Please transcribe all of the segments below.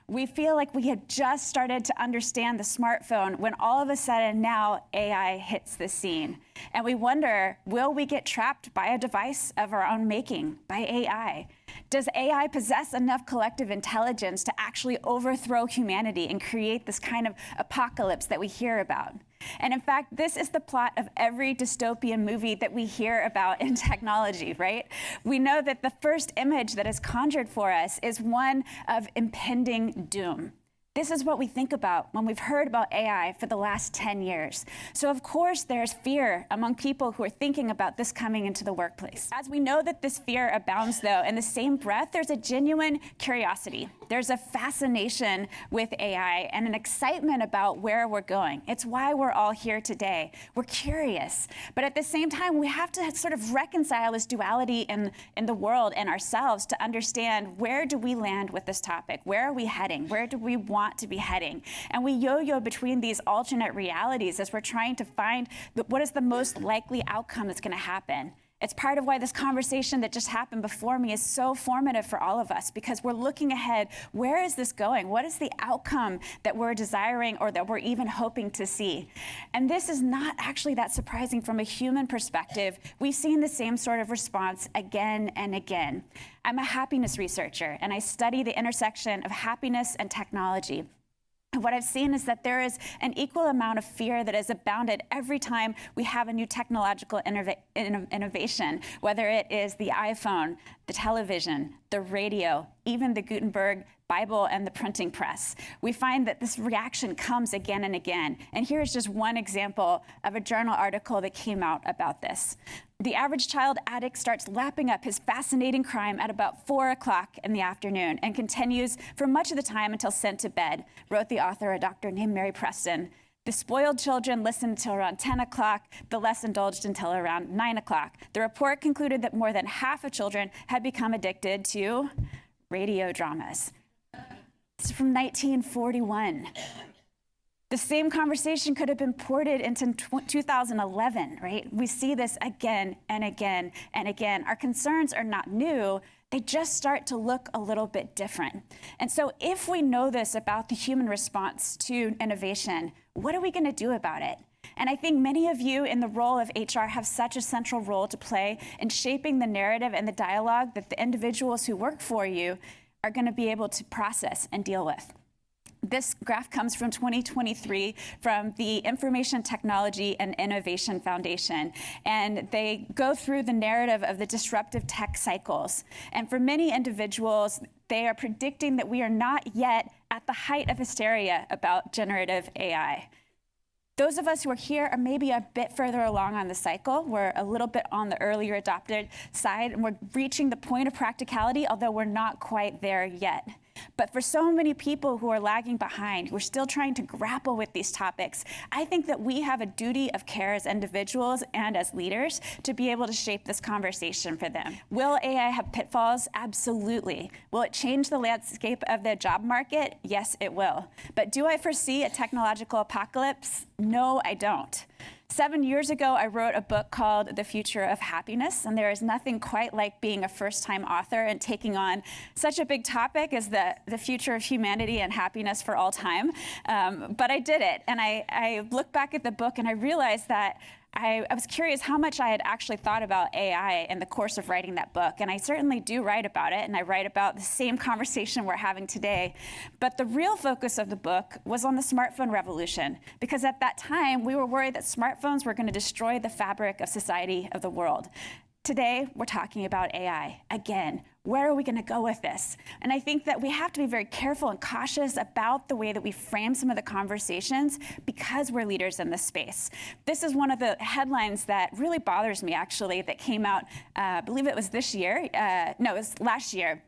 we feel like we had just started to understand the smartphone when all of a sudden now AI hits the scene. And we wonder, will we get trapped by a device of our own making, by AI? Does AI possess enough collective intelligence to actually overthrow humanity and create this kind of apocalypse that we hear about? And in fact, this is the plot of every dystopian movie that we hear about in technology, right? We know that the first image that is conjured for us is one of impending doom. This is what we think about when we've heard about AI for the last 10 years. So of course there's fear among people who are thinking about this coming into the workplace. As we know that this fear abounds though, in the same breath, there's a genuine curiosity. There's a fascination with AI and an excitement about where we're going. It's why we're all here today. We're curious, but at the same time, we have to sort of reconcile this duality in the world and ourselves to understand, where do we land with this topic? Where are we heading? Where do we want to be heading? And we yo-yo between these alternate realities as we're trying to find what is the most likely outcome that's going to happen. It's part of why this conversation that just happened before me is so formative for all of us, because we're looking ahead. Where is this going? What is the outcome that we're desiring or that we're even hoping to see? And this is not actually that surprising from a human perspective. We've seen the same sort of response again and again. I'm a happiness researcher, and I study the intersection of happiness and technology. And what I've seen is that there is an equal amount of fear that has abounded every time we have a new technological innovation, whether it is the iPhone, the television, the radio, even the Gutenberg Bible and the printing press. We find that this reaction comes again and again. And here is just one example of a journal article that came out about this. The average child addict starts lapping up his fascinating crime at about 4 o'clock in the afternoon and continues for much of the time until sent to bed, wrote the author, a doctor named Mary Preston. The spoiled children listened until around 10 o'clock, the less indulged until around 9 o'clock. The report concluded that more than half of children had become addicted to radio dramas. It's from 1941. The same conversation could have been ported into 2011, right? We see this again and again and again. Our concerns are not new. They just start to look a little bit different. And so if we know this about the human response to innovation, what are we going to do about it? And I think many of you in the role of HR have such a central role to play in shaping the narrative and the dialogue that the individuals who work for you are going to be able to process and deal with. This graph comes from 2023 from the Information Technology and Innovation Foundation, and they go through the narrative of the disruptive tech cycles. And for many individuals, they are predicting that we are not yet at the height of hysteria about generative AI. Those of us who are here are maybe a bit further along on the cycle. We're a little bit on the earlier adopted side, and we're reaching the point of practicality, although we're not quite there yet. But for so many people who are lagging behind, who are still trying to grapple with these topics, I think that we have a duty of care as individuals and as leaders to be able to shape this conversation for them. Will AI have pitfalls? Absolutely. Will it change the landscape of the job market? Yes, it will. But do I foresee a technological apocalypse? No, I don't. 7 years ago, I wrote a book called The Future of Happiness, and there is nothing quite like being a first-time author and taking on such a big topic as the future of humanity and happiness for all time. But I did it, and I look back at the book and I realized that I was curious how much I had actually thought about AI in the course of writing that book. And I certainly do write about it, and I write about the same conversation we're having today. But the real focus of the book was on the smartphone revolution, because at that time, we were worried that smartphones were going to destroy the fabric of society, of the world. Today, we're talking about AI. Again, where are we going to go with this? And I think that we have to be very careful and cautious about the way that we frame some of the conversations, because we're leaders in this space. This is one of the headlines that really bothers me, actually, that came out, I believe it was this year. No, it was last year.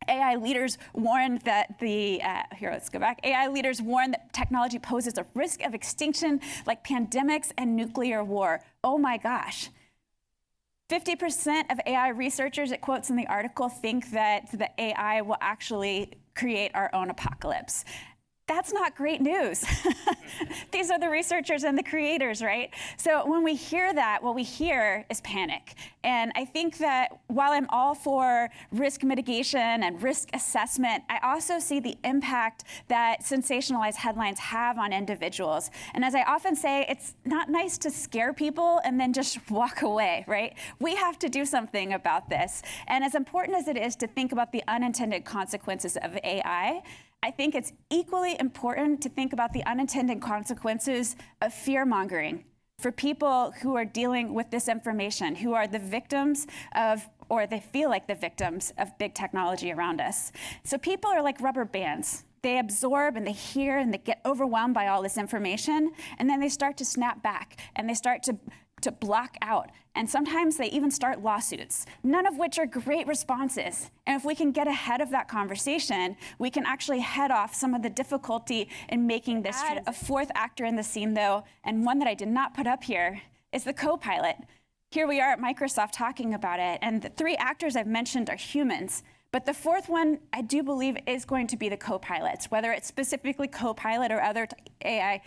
AI leaders warned that AI leaders warned that technology poses a risk of extinction like pandemics and nuclear war. Oh my gosh. 50% of AI researchers, it quotes in the article, think that the AI will actually create our own apocalypse. That's not great news. These are the researchers and the creators, right? So when we hear that, what we hear is panic. And I think that while I'm all for risk mitigation and risk assessment, I also see the impact that sensationalized headlines have on individuals. And as I often say, it's not nice to scare people and then just walk away, right? We have to do something about this. And as important as it is to think about the unintended consequences of AI, I think it's equally important to think about the unintended consequences of fear-mongering for people who are dealing with this information, who are the victims of, or they feel like the victims of big technology around us. So people are like rubber bands. They absorb and they hear and they get overwhelmed by all this information, and then they start to snap back and they start to block out. And sometimes they even start lawsuits, none of which are great responses. And if we can get ahead of that conversation, we can actually head off some of the difficulty in making this. Add a fourth actor in the scene, though, and one that I did not put up here, is the co-pilot. Here we are at Microsoft talking about it, and the three actors I've mentioned are humans. But the fourth one, I do believe, is going to be the co-pilots, whether it's specifically Copilot or other AI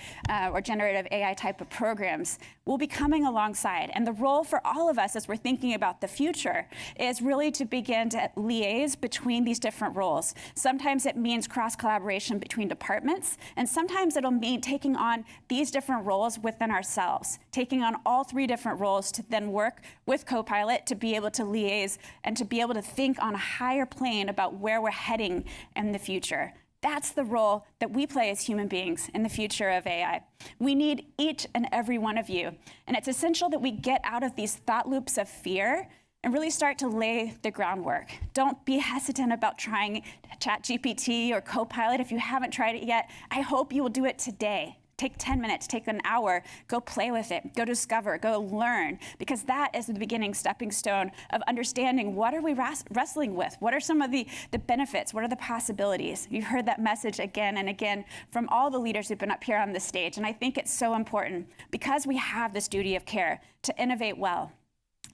or generative AI type of programs, will be coming alongside. And the role for all of us as we're thinking about the future is really to begin to liaise between these different roles. Sometimes it means cross-collaboration between departments, and sometimes it'll mean taking on these different roles within ourselves, taking on all three different roles to then work with Copilot to be able to liaise and to be able to think on a higher plane about where we're heading in the future. That's the role that we play as human beings in the future of AI. We need each and every one of you. And it's essential that we get out of these thought loops of fear and really start to lay the groundwork. Don't be hesitant about trying ChatGPT or Copilot if you haven't tried it yet. I hope you will do it today. Take 10 minutes, take an hour, go play with it, go discover, go learn, because that is the beginning stepping stone of understanding what are we wrestling with? What are some of the benefits? What are the possibilities? You've heard that message again and again from all the leaders who've been up here on the stage, and I think it's so important because we have this duty of care to innovate well.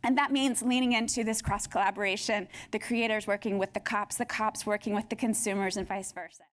And that means leaning into this cross-collaboration, the creators working with the cops working with the consumers, and vice versa.